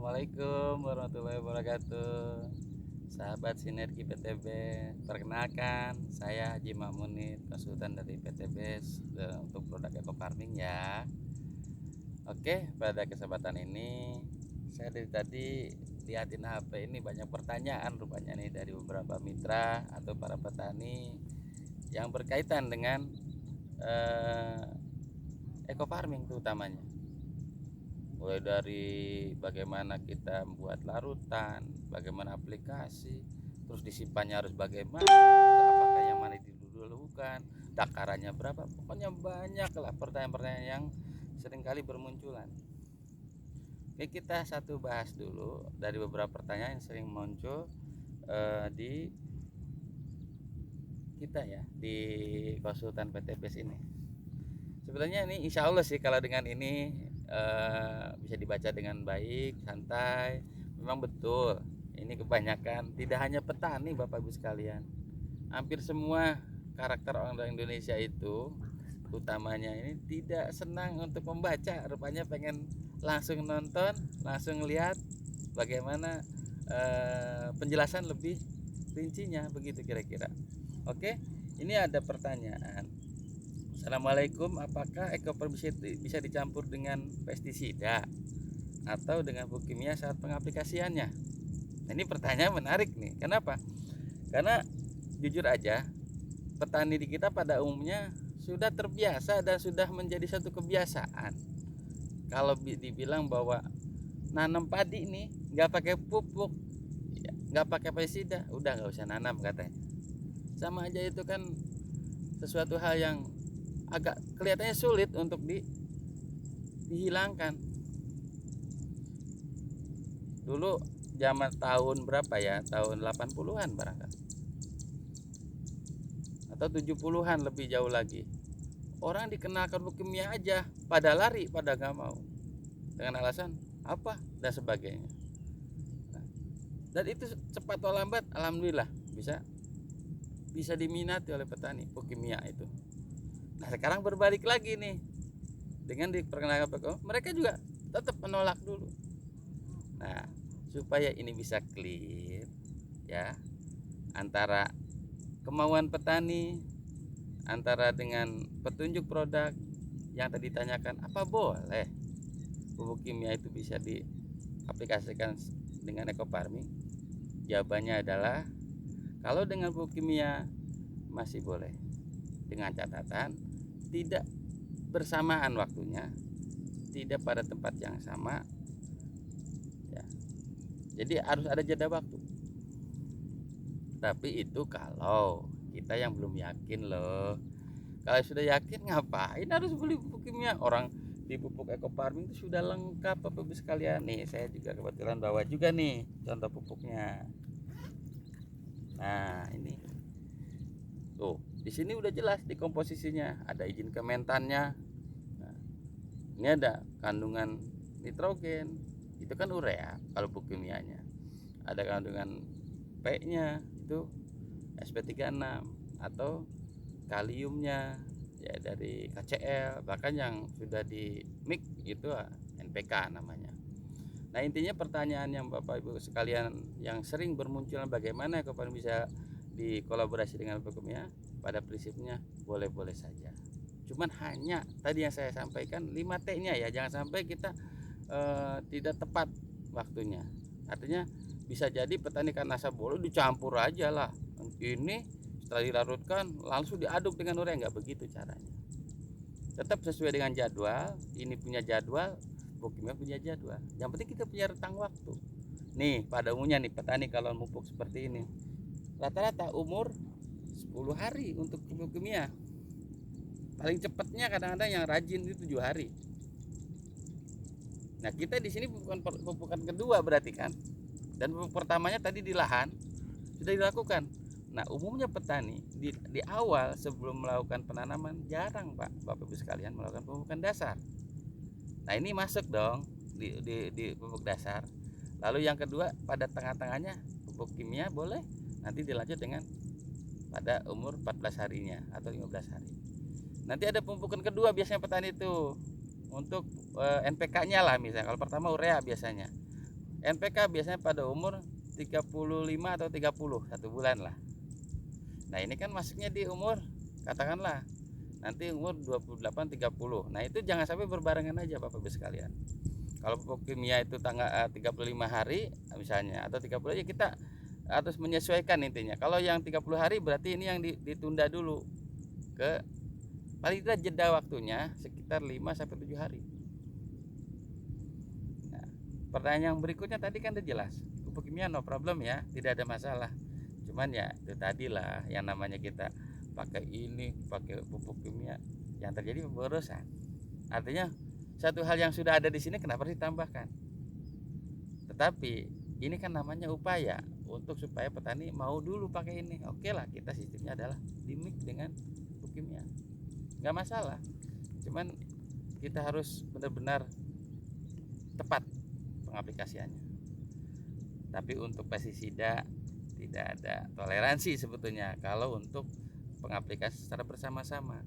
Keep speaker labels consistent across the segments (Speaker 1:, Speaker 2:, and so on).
Speaker 1: Assalamualaikum warahmatullahi wabarakatuh. Sahabat Sinergi PTB, perkenalkan saya Haji Makmunid, konsultan dari PTB untuk produk eco farming ya. Oke, pada kesempatan ini saya dari tadi liatin HP ini banyak pertanyaan rupanya nih dari beberapa mitra atau para petani yang berkaitan dengan eco farming terutamanya. Mulai dari bagaimana kita membuat larutan, bagaimana aplikasi, terus disimpannya harus bagaimana, apakah yang mana didulukan, takarannya berapa, pokoknya banyak lah pertanyaan-pertanyaan yang seringkali bermunculan. Oke, kita satu bahas dulu dari beberapa pertanyaan yang sering muncul di kita ya, di konsultan PTBS ini. Sebenarnya ini insya Allah sih kalau dengan ini bisa dibaca dengan baik, santai. Memang betul, ini kebanyakan tidak hanya petani Bapak Ibu sekalian, hampir semua karakter orang Indonesia itu utamanya ini tidak senang untuk membaca, rupanya pengen langsung nonton, langsung lihat bagaimana penjelasan lebih rincinya, begitu kira-kira. Oke, ini ada pertanyaan. Assalamualaikum, apakah bisa dicampur dengan pestisida atau dengan pupuk kimia saat pengaplikasiannya? Ini pertanyaan menarik nih. Kenapa? Karena jujur aja, petani di kita pada umumnya sudah terbiasa dan sudah menjadi satu kebiasaan. Kalau dibilang bahwa nanam padi nih nggak pakai pupuk, nggak pakai pestisida, udah nggak usah nanam katanya. Sama aja itu kan sesuatu hal yang agak kelihatannya sulit untuk dihilangkan. Dulu zaman tahun berapa ya, tahun 80-an barangkali, atau 70-an lebih jauh lagi, orang dikenalkan pupuk kimia aja pada lari, pada gak mau, dengan alasan apa dan sebagainya. Dan itu cepat atau lambat alhamdulillah bisa diminati oleh petani pupuk kimia itu. Nah sekarang berbalik lagi nih, dengan diperkenalkan PKO, mereka juga tetap menolak dulu. Nah supaya ini bisa clear ya, antara kemauan petani, antara dengan petunjuk produk yang tadi ditanyakan, apa boleh pupuk kimia itu bisa diaplikasikan dengan eco farming? Jawabannya adalah kalau dengan pupuk kimia masih boleh, dengan catatan tidak bersamaan waktunya, tidak pada tempat yang sama ya. Jadi harus ada jeda waktu. Tapi itu kalau kita yang belum yakin loh. Kalau sudah yakin ngapain harus beli pupuk kimia? Orang di pupuk eco farming itu sudah lengkap Bapak Ibu sekalian. Nih saya juga kebetulan bawa juga nih contoh pupuknya. Nah ini tuh, di sini udah jelas di komposisinya, ada izin Kementannya. Nah, ini ada kandungan nitrogen, itu kan urea kalau pupuk kimianya. Ada kandungan P-nya itu SP36 atau kaliumnya ya dari KCl, bahkan yang sudah di mix itu NPK namanya. Nah intinya pertanyaan yang Bapak Ibu sekalian yang sering bermunculan, bagaimana kapan bisa dikolaborasi dengan pupuk kimia, pada prinsipnya boleh-boleh saja. Cuman hanya tadi yang saya sampaikan 5T-nya ya, jangan sampai kita tidak tepat waktunya. Artinya bisa jadi petani karena asal boleh dicampur aja lah. Ini setelah dilarutkan langsung diaduk dengan urea, nggak begitu caranya. Tetap sesuai dengan jadwal. Ini punya jadwal, pupuk kimia punya jadwal. Yang penting kita punya rentang waktu. Nih pada umumnya nih petani kalau pupuk seperti ini rata-rata umur 10 hari untuk pupuk kimia. Paling cepatnya kadang-kadang yang rajin itu 7 hari. Nah kita di sini pupukan kedua berarti kan, dan pupuk pertamanya tadi di lahan sudah dilakukan. Nah umumnya petani di awal sebelum melakukan penanaman jarang Bapak Ibu sekalian melakukan pemupukan dasar. Nah ini masuk dong di pupuk dasar. Lalu yang kedua pada tengah-tengahnya pupuk kimia boleh, nanti dilanjut dengan pada umur 14 harinya atau 15 hari. Nanti ada pemupukan kedua biasanya petani itu untuk NPK-nya lah, misalnya kalau pertama urea biasanya NPK biasanya pada umur 35 atau 30, 1 bulan lah. Nah ini kan masuknya di umur katakanlah nanti umur 28-30. Nah itu jangan sampai berbarengan aja Bapak Ibu sekalian. Kalau pupuk kimia itu tanggal 35 hari misalnya atau 30, ya kita harus menyesuaikan intinya. Kalau yang 30 hari berarti ini yang ditunda dulu ke paling tidak jeda waktunya sekitar 5-7 hari. Nah, pertanyaan yang berikutnya tadi kan udah jelas, pupuk kimia no problem ya, tidak ada masalah. Cuman ya itu tadi lah yang namanya kita pakai pupuk kimia, yang terjadi pemborosan. Artinya satu hal yang sudah ada di sini kenapa ditambahkan? Tetapi ini kan namanya upaya untuk supaya petani mau dulu pakai ini. Oke lah, kita sistemnya adalah dimix dengan pupuk kimia, nggak masalah. Cuman kita harus benar-benar tepat pengaplikasiannya. Tapi untuk pestisida tidak ada toleransi sebetulnya kalau untuk pengaplikasi secara bersama-sama,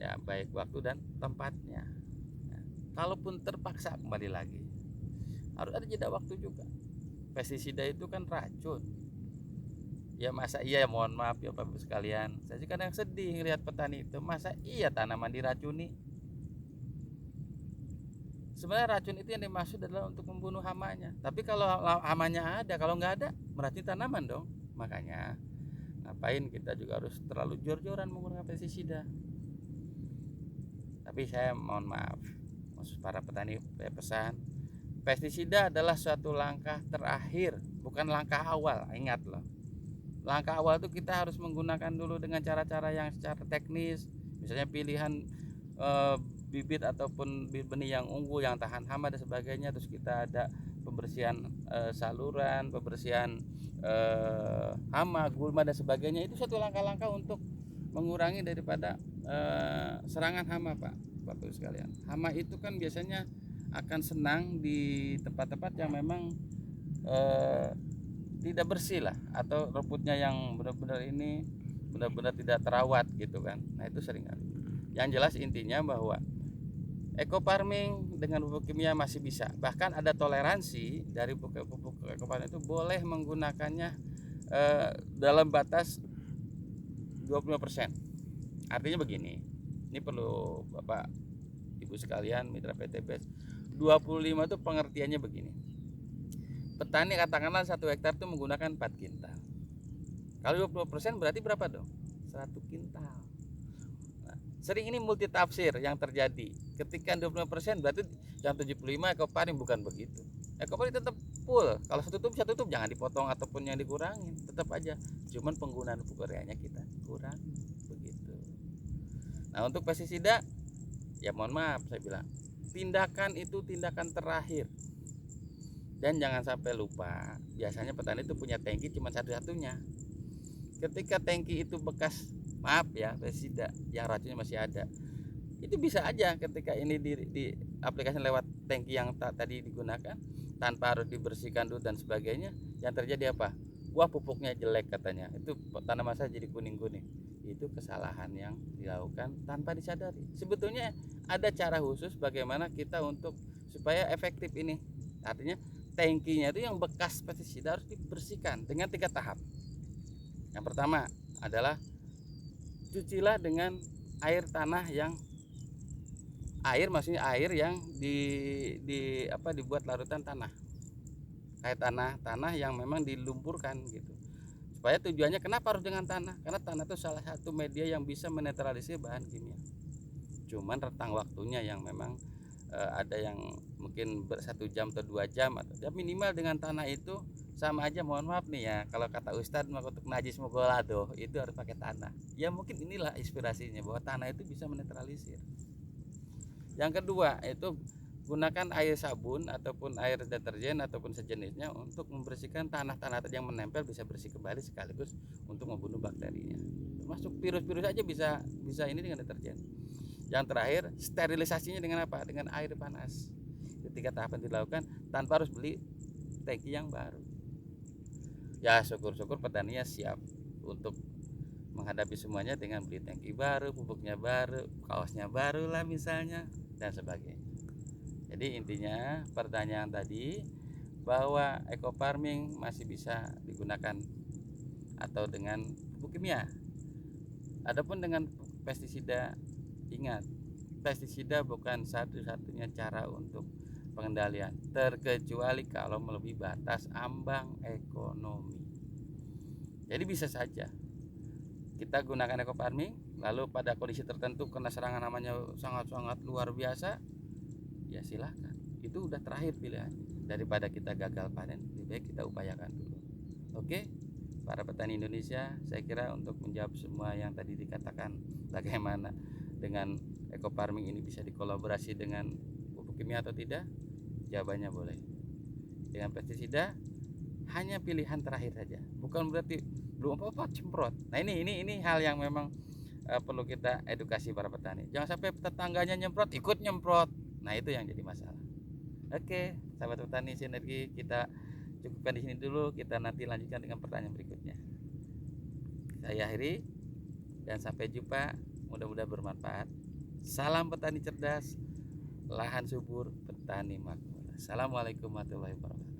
Speaker 1: ya baik waktu dan tempatnya. Nah, kalaupun terpaksa, kembali lagi harus ada jeda waktu juga. Pestisida itu kan racun ya, masa iya, mohon maaf ya Bapak sekalian, saya sih kadang sedih ngelihat petani itu, masa iya tanaman diracuni. Sebenarnya racun itu yang dimaksud adalah untuk membunuh hamanya, tapi kalau hamanya ada, kalau nggak ada meracuni tanaman dong. Makanya ngapain kita juga harus terlalu jor-joran menggunakan pestisida. Tapi saya mohon maaf maksud para petani, pesan, pestisida adalah suatu langkah terakhir, bukan langkah awal. Ingat loh, langkah awal itu kita harus menggunakan dulu dengan cara-cara yang secara teknis, misalnya pilihan bibit ataupun benih yang unggul, yang tahan hama dan sebagainya. Terus kita ada pembersihan saluran, pembersihan hama, gulma dan sebagainya. Itu satu langkah-langkah untuk mengurangi daripada serangan hama Bapak sekalian. Hama itu kan biasanya akan senang di tempat-tempat yang memang tidak bersih lah, atau rumputnya yang benar-benar tidak terawat gitu kan. Nah itu sering kali. Yang jelas intinya bahwa eco farming dengan pupuk kimia masih bisa, bahkan ada toleransi dari pupuk eco farming itu boleh menggunakannya dalam batas 25%. Artinya begini, ini perlu Bapak Ibu sekalian, mitra PTBS, 25 itu pengertiannya begini. Petani katakanlah 1 hektar itu menggunakan 4 kintal. Kalau 20% berarti berapa dong? 100 kintal. Nah, sering ini multi tafsir yang terjadi. Ketika 25% berarti yang 75 eco farming, bukan begitu. Eco farming tetap full. Kalau satu tutup jangan dipotong ataupun yang dikurangin, tetap aja. Cuman penggunaan pupuk ureanya kita kurang begitu. Nah, untuk pestisida ya mohon maaf saya bilang, tindakan itu tindakan terakhir. Dan jangan sampai lupa, biasanya petani itu punya tangki cuma satu-satunya. Ketika tangki itu bekas, maaf ya, pestisida yang racunnya masih ada, itu bisa aja ketika ini di aplikasi lewat tangki yang tadi digunakan, tanpa harus dibersihkan dulu dan sebagainya, yang terjadi apa? Wah, pupuknya jelek katanya, itu tanaman saya jadi kuning-kuning. Itu kesalahan yang dilakukan tanpa disadari. Sebetulnya ada cara khusus bagaimana kita untuk supaya efektif ini. Artinya tangkinya itu yang bekas pestisida harus dibersihkan dengan 3 tahap. Yang pertama adalah cucilah dengan air tanah yang air yang dibuat larutan tanah, kayak tanah yang memang dilumpurkan gitu. Supaya tujuannya kenapa harus dengan tanah? Karena tanah itu salah satu media yang bisa menetralisir bahan kimia. Cuman rentang waktunya yang memang ada yang mungkin 1 jam atau 2 jam, atau ya minimal dengan tanah itu sama aja. Mohon maaf nih ya, kalau kata Ustadz untuk najis mogolado itu harus pakai tanah. Ya mungkin inilah inspirasinya bahwa tanah itu bisa menetralisir. Yang kedua itu gunakan air sabun ataupun air deterjen ataupun sejenisnya untuk membersihkan tanah-tanah yang menempel, bisa bersih kembali sekaligus untuk membunuh bakterinya. Termasuk virus-virus aja bisa ini dengan deterjen. Yang terakhir, sterilisasinya dengan apa? Dengan air panas. Ketika tahapan dilakukan tanpa harus beli tangki yang baru. Ya syukur-syukur petaninya siap untuk menghadapi semuanya dengan beli tangki baru, pupuknya baru, kaosnya baru lah misalnya, dan sebagainya. Jadi intinya pertanyaan tadi, bahwa eco farming masih bisa digunakan atau dengan pupuk kimia. Adapun dengan pestisida, ingat, pestisida bukan satu-satunya cara untuk pengendalian, terkecuali kalau melebihi batas ambang ekonomi. Jadi bisa saja kita gunakan eco farming, lalu pada kondisi tertentu kena serangan namanya sangat-sangat luar biasa, ya silahkan, itu udah terakhir pilihan. Daripada kita gagal panen, lebih baik kita upayakan dulu. Oke, para petani Indonesia, saya kira untuk menjawab semua yang tadi dikatakan, bagaimana dengan eco farming ini bisa dikolaborasi dengan pupuk kimia atau tidak, jawabannya boleh. Dengan pestisida hanya pilihan terakhir saja, bukan berarti belum apa-apa semprot. Nah ini hal yang memang perlu kita edukasi para petani. Jangan sampai tetangganya nyemprot ikut nyemprot. Nah itu yang jadi masalah. Oke, sahabat petani sinergi, kita cukupkan di sini dulu. Kita nanti lanjutkan dengan pertanyaan berikutnya. Saya akhiri dan sampai jumpa. Mudah-mudahan bermanfaat. Salam petani cerdas, lahan subur, petani makmur. Assalamualaikum warahmatullahi wabarakatuh.